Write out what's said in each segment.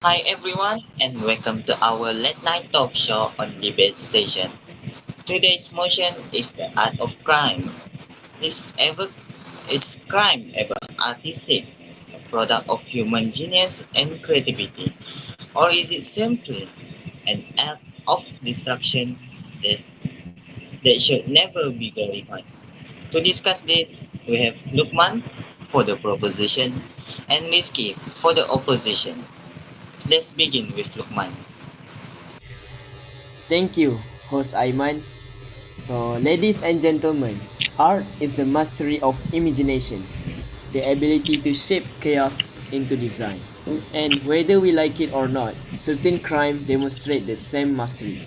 Hi everyone, and welcome to our late night talk show on Debate Station. Today's motion is the art of crime. Is ever is crime ever artistic, a product of human genius and creativity, or is it simply an act of destruction that, that should never be glorified? To discuss this, we have Lukman for the proposition and Rizky for the opposition. Let's begin with Lukman. Thank you, host Aiman. So, ladies and gentlemen, art is the mastery of imagination, the ability to shape chaos into design. And whether we like it or not, certain crime demonstrate the same mastery.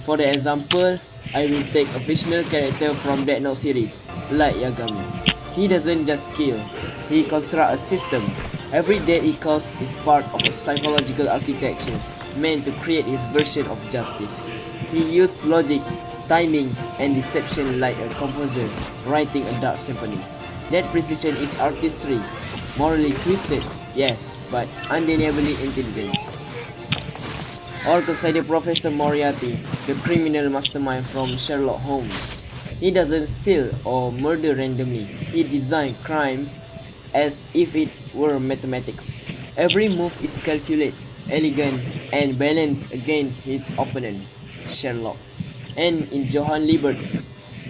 For the example, I will take a fictional character from Death Note series, Light Yagami. He doesn't just kill, he constructs a system. Every death he causes is part of a psychological architecture meant to create his version of justice. He used logic, timing, and deception like a composer writing a dark symphony. That precision is artistry, morally twisted, yes, but undeniably intelligent. Or consider Professor Moriarty, the criminal mastermind from Sherlock Holmes. He doesn't steal or murder randomly. He designs crime as if it were mathematics. Every move is calculated, elegant, and balanced against his opponent, Sherlock. And in Johann Liebert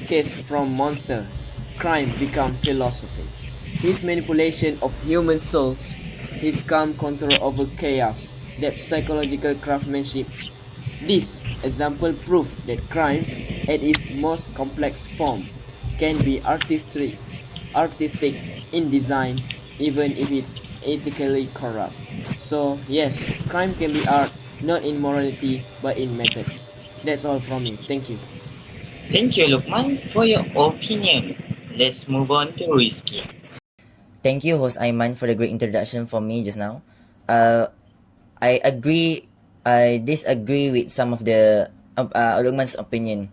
case from Monster, crime become philosophy. His manipulation of human souls, his calm control over chaos, that psychological craftsmanship. This example prove that crime, at its most complex form, can be artistic in design, even if it's ethically corrupt. So yes, crime can be art, not in morality, but in method. That's all from me. Thank you. Thank you, Lukman, for your opinion. Let's move on to Rizky. Thank you, host Aiman, for the great introduction for me just now. Uh, I agree. I disagree with some of the Lukman's opinion.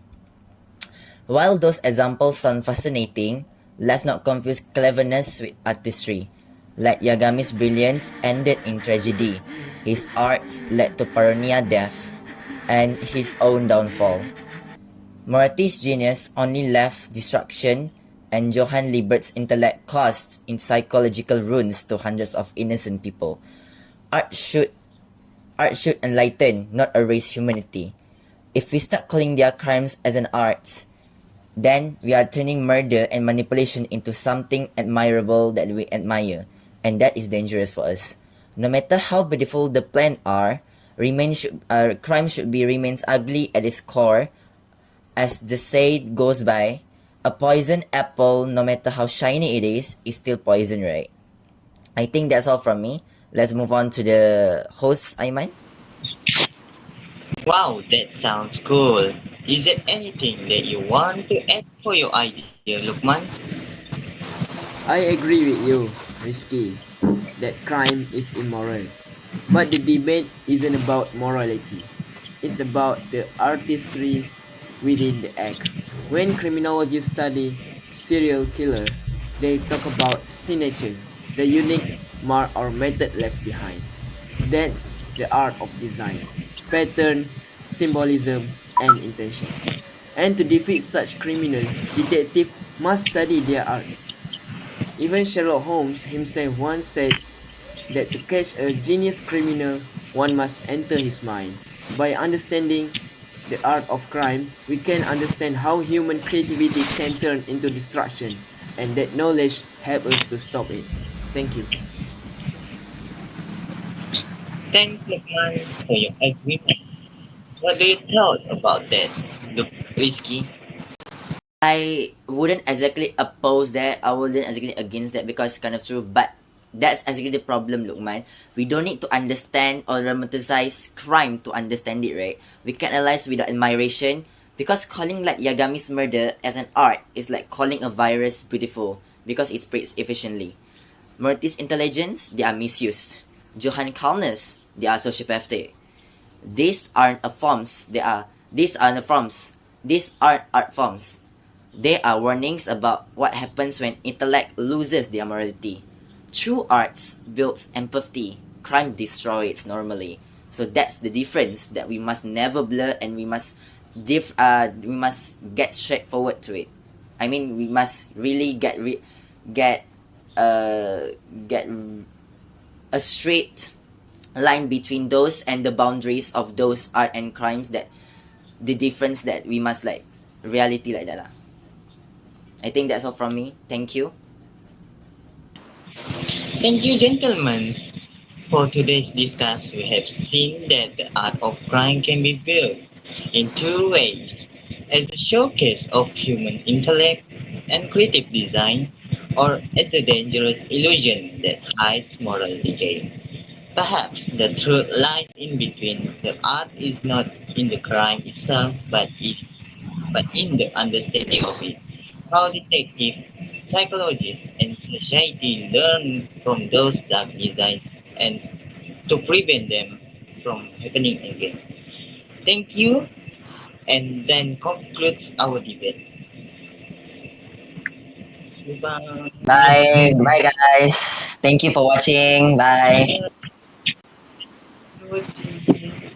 While those examples sound fascinating, let's not confuse cleverness with artistry. Like Yagami's brilliance ended in tragedy. His arts led to paranoia death and his own downfall. Moretti's genius only left destruction, and Johann Liebert's intellect caused in psychological ruins to hundreds of innocent people. Art should art should enlighten, not erase humanity. If we start calling their crimes as an arts, then we are turning murder and manipulation into something admirable that we admire, and that is dangerous for us. No matter how beautiful the plan are, crime should be remains ugly at its core. As the saying goes by, a poisoned apple, no matter how shiny it is still poison, right? I think that's all from me. Let's move on to the host, Aiman. Wow, that sounds cool. Is there anything that you want to add for your idea, Lukman? I agree with you, Risky, that crime is immoral. But the debate isn't about morality. It's about the artistry within the act. When criminologists study serial killer, they talk about signature, the unique mark or method left behind. That's the art of design, pattern, symbolism, and intention. And to defeat such criminal, detective must study their art. Even Sherlock Holmes himself once said that to catch a genius criminal, one must enter his mind. By understanding the art of crime, we can understand how human creativity can turn into destruction, and that knowledge helps us to stop it. Thank you. Thanks, Lukman, for your agreement. What do you thought about that, Rizky? I wouldn't exactly oppose that. I wouldn't exactly against that because it's kind of true. But that's exactly the problem, Lukman. We don't need to understand or romanticize crime to understand it, right? We can analyze without admiration because calling like Yagami's murder as an art is like calling a virus beautiful because it spreads efficiently. Murty's intelligence, they are misused. Johann calmness, they are sociopathic. These aren't a forms. These aren't forms. These aren't art forms. They are warnings about what happens when intellect loses their morality. True arts builds empathy. crime destroys normally. So that's the difference that we must never blur, and we must get straightforward to it. I mean, we must really get uh get a straight line between those and the boundaries of those art and crimes, that the difference that we must like reality like that lah. I think that's all from me. Thank you. Thank you, gentlemen. For today's discussion, we have seen that the art of crime can be viewed in two ways: as a showcase of human intellect and creative design, or as a dangerous illusion that hides moral decay. Perhaps the truth lies in between. The art is not in the crime itself, but in the understanding of it. How detectives, psychologists, and society learn from those dark designs and to prevent them from happening again. Thank you, and then concludes our debate. Bye. Goodbye. Bye, guys. Thank you for watching. Bye. Bye.